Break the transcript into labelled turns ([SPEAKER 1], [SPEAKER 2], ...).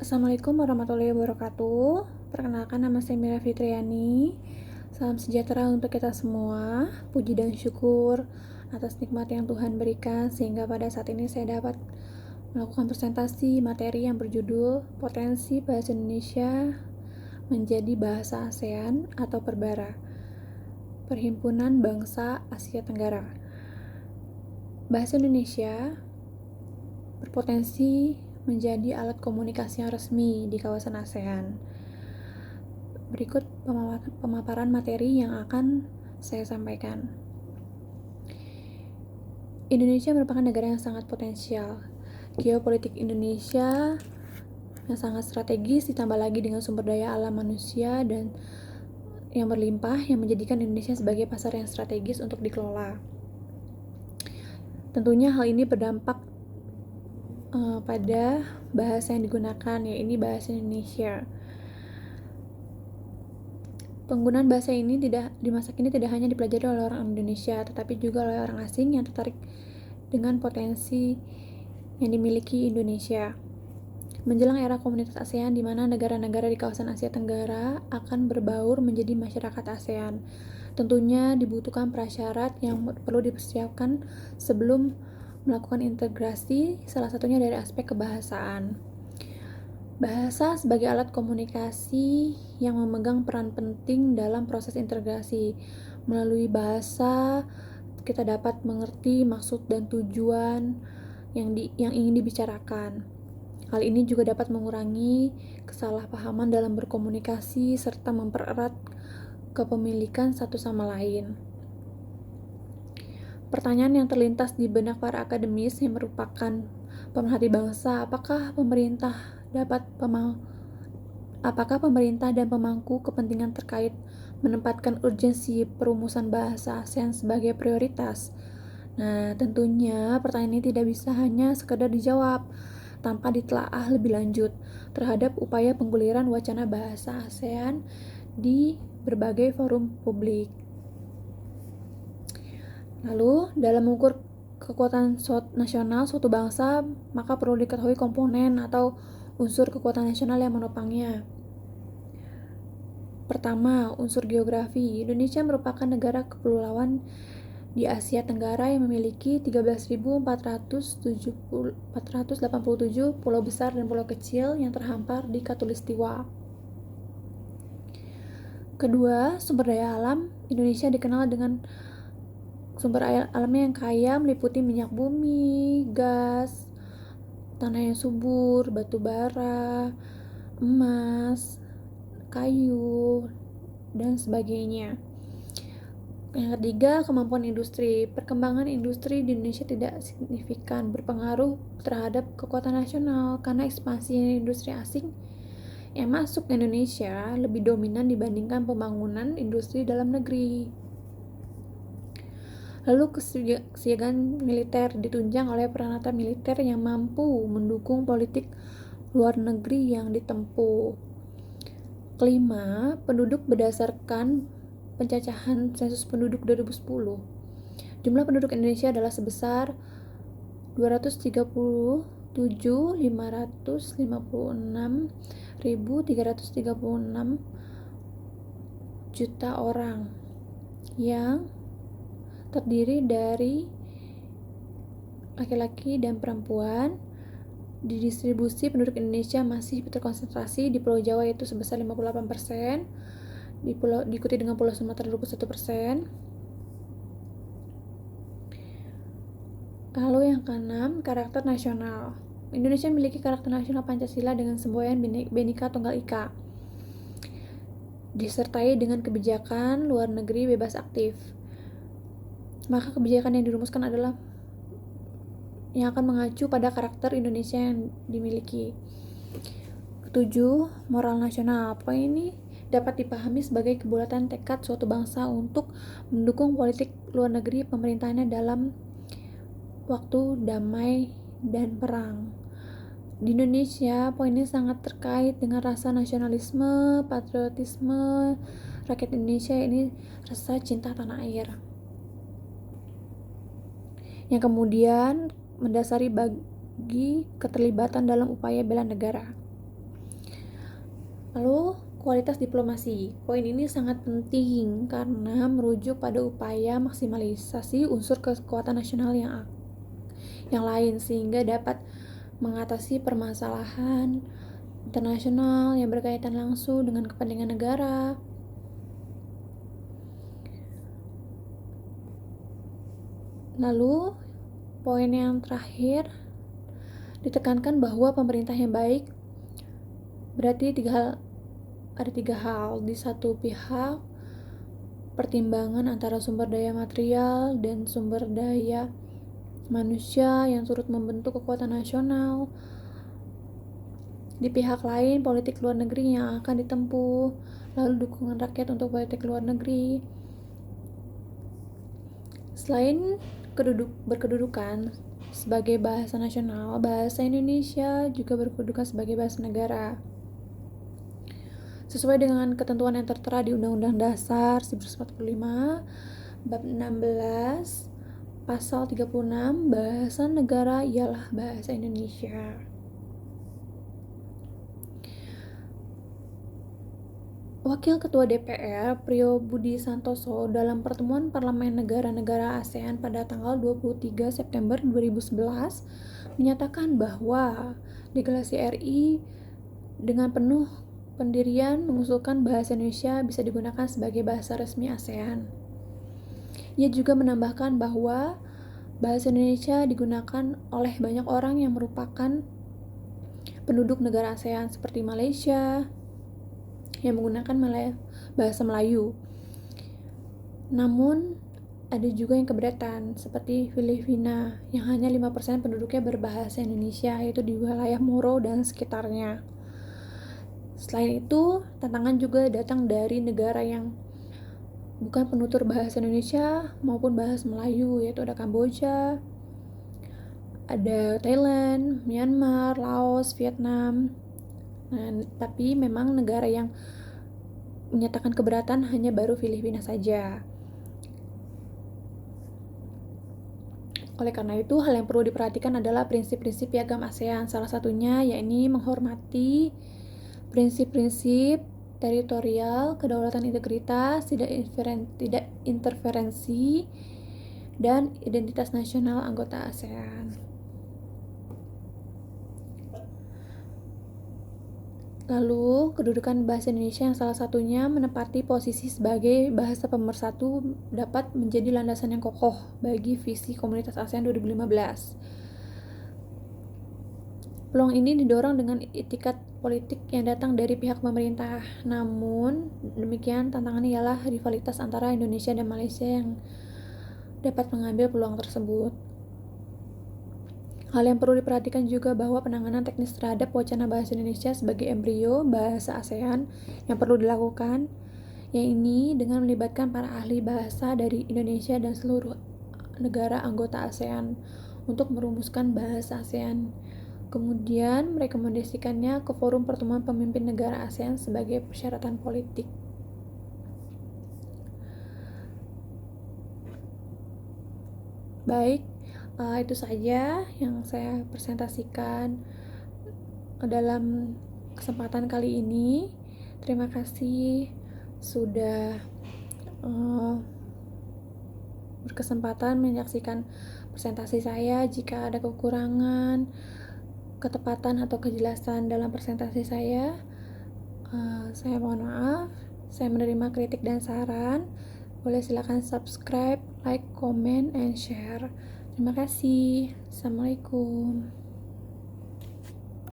[SPEAKER 1] Assalamualaikum warahmatullahi wabarakatuh. Perkenalkan, nama saya Mira Fitriani. Salam sejahtera untuk kita semua. Puji dan syukur atas nikmat yang Tuhan berikan sehingga pada saat ini saya dapat melakukan presentasi materi yang berjudul Potensi Bahasa Indonesia menjadi Bahasa ASEAN atau Perbara, Perhimpunan Bangsa Asia Tenggara. Bahasa Indonesia berpotensi menjadi alat komunikasi yang resmi di kawasan ASEAN. Berikut pemaparan materi yang akan saya sampaikan. Indonesia merupakan negara yang sangat potensial. Geopolitik Indonesia yang sangat strategis ditambah lagi dengan sumber daya alam manusia dan yang berlimpah yang menjadikan Indonesia sebagai pasar yang strategis untuk dikelola. Tentunya hal ini berdampak pada bahasa yang digunakan, yaitu bahasa Indonesia. Penggunaan bahasa ini di masa kini tidak hanya dipelajari oleh orang Indonesia, tetapi juga oleh orang asing yang tertarik dengan potensi yang dimiliki Indonesia. Menjelang era komunitas ASEAN, di mana negara-negara di kawasan Asia Tenggara akan berbaur menjadi masyarakat ASEAN, tentunya dibutuhkan prasyarat yang perlu dipersiapkan sebelum melakukan integrasi, salah satunya dari aspek kebahasaan. Bahasa sebagai alat komunikasi yang memegang peran penting dalam proses integrasi. Melalui bahasa, kita dapat mengerti maksud dan tujuan yang ingin dibicarakan. Hal ini juga dapat mengurangi kesalahpahaman dalam berkomunikasi serta mempererat kepemilikan satu sama lain. Pertanyaan yang terlintas di benak para akademis yang merupakan pemerhati bangsa, apakah pemerintah dan pemangku kepentingan terkait menempatkan urgensi perumusan bahasa ASEAN sebagai prioritas? Nah, tentunya pertanyaan ini tidak bisa hanya sekedar dijawab tanpa ditelaah lebih lanjut terhadap upaya pengguliran wacana bahasa ASEAN di berbagai forum publik. Lalu, dalam mengukur kekuatan nasional suatu bangsa, maka perlu diketahui komponen atau unsur kekuatan nasional yang menopangnya. Pertama, unsur geografi. Indonesia merupakan negara kepulauan di Asia Tenggara yang memiliki 13.487 pulau besar dan pulau kecil yang terhampar di Khatulistiwa. Kedua, sumber daya alam. Indonesia dikenal dengan sumber alamnya yang kaya, meliputi minyak bumi, gas, tanah yang subur, batu bara, emas, kayu, dan sebagainya. Yang ketiga, kemampuan industri. Perkembangan industri di Indonesia tidak signifikan berpengaruh terhadap kekuatan nasional karena ekspansi industri asing yang masuk ke Indonesia lebih dominan dibandingkan pembangunan industri dalam negeri. Lalu kesiagaan militer ditunjang oleh peralatan militer yang mampu mendukung politik luar negeri yang ditempuh. Kelima, penduduk berdasarkan pencacahan sensus penduduk 2010. Jumlah penduduk Indonesia adalah sebesar 237.556.336 juta orang yang terdiri dari laki-laki dan perempuan. Di distribusi penduduk Indonesia masih terkonsentrasi di Pulau Jawa, yaitu sebesar 58%, diikuti dengan Pulau Sumatera 21%. Lalu yang keenam, karakter nasional. Indonesia memiliki karakter nasional Pancasila dengan semboyan Bhinneka Tunggal Ika, disertai dengan kebijakan luar negeri bebas aktif. Maka kebijakan yang dirumuskan adalah yang akan mengacu pada karakter Indonesia yang dimiliki. Ketujuh, moral nasional. Poin ini dapat dipahami sebagai kebulatan tekad suatu bangsa untuk mendukung politik luar negeri pemerintahnya dalam waktu damai dan perang. Di Indonesia, poin ini sangat terkait dengan rasa nasionalisme, patriotisme rakyat Indonesia, ini rasa cinta tanah air, yang kemudian mendasari bagi keterlibatan dalam upaya bela negara. Lalu, kualitas diplomasi. Poin ini sangat penting karena merujuk pada upaya maksimalisasi unsur kekuatan nasional yang lain sehingga dapat mengatasi permasalahan internasional yang berkaitan langsung dengan kepentingan negara. Lalu, poin yang terakhir ditekankan bahwa pemerintah yang baik berarti ada tiga hal. Di satu pihak, pertimbangan antara sumber daya material dan sumber daya manusia yang turut membentuk kekuatan nasional. Di pihak lain, politik luar negeri yang akan ditempuh, lalu dukungan rakyat untuk politik luar negeri. Selain berkedudukan sebagai bahasa nasional, bahasa Indonesia juga berkedudukan sebagai bahasa negara. Sesuai dengan ketentuan yang tertera di Undang-Undang Dasar 1945, Bab 16, Pasal 36, bahasa negara ialah bahasa Indonesia. Wakil Ketua DPR Priyo Budi Santoso dalam pertemuan Parlemen Negara-Negara ASEAN pada tanggal 23 September 2011 menyatakan bahwa deklarasi RI dengan penuh pendirian mengusulkan bahasa Indonesia bisa digunakan sebagai bahasa resmi ASEAN. Ia juga menambahkan bahwa bahasa Indonesia digunakan oleh banyak orang yang merupakan penduduk negara ASEAN seperti Malaysia yang menggunakan bahasa Melayu. Namun, ada juga yang keberatan seperti Filipina yang hanya 5% penduduknya berbahasa Indonesia, yaitu di wilayah Moro dan sekitarnya. Selain itu, tantangan juga datang dari negara yang bukan penutur bahasa Indonesia maupun bahasa Melayu, yaitu ada Kamboja, ada Thailand, Myanmar, Laos, Vietnam. Nah, tapi memang negara yang menyatakan keberatan hanya baru Filipina saja. Oleh karena itu, hal yang perlu diperhatikan adalah prinsip-prinsip piagam ASEAN. Salah satunya yakni menghormati prinsip-prinsip teritorial, kedaulatan, integritas, tidak interferensi, dan identitas nasional anggota ASEAN. Lalu, kedudukan bahasa Indonesia yang salah satunya menempati posisi sebagai bahasa pemersatu dapat menjadi landasan yang kokoh bagi visi Komunitas ASEAN 2015. Peluang ini didorong dengan itikat politik yang datang dari pihak pemerintah. Namun, demikian tantangannya ialah rivalitas antara Indonesia dan Malaysia yang dapat mengambil peluang tersebut. Hal yang perlu diperhatikan juga bahwa penanganan teknis terhadap wacana bahasa Indonesia sebagai embrio bahasa ASEAN yang perlu dilakukan, yaitu dengan melibatkan para ahli bahasa dari Indonesia dan seluruh negara anggota ASEAN untuk merumuskan bahasa ASEAN. Kemudian merekomendasikannya ke forum pertemuan pemimpin negara ASEAN sebagai persyaratan politik. Baik, itu saja yang saya presentasikan dalam kesempatan kali ini. Terima kasih sudah berkesempatan menyaksikan presentasi saya. Jika ada kekurangan, ketepatan atau kejelasan dalam presentasi saya mohon maaf. Saya menerima kritik dan saran. Boleh silakan subscribe, like, comment, and share. Terima kasih. Assalamualaikum.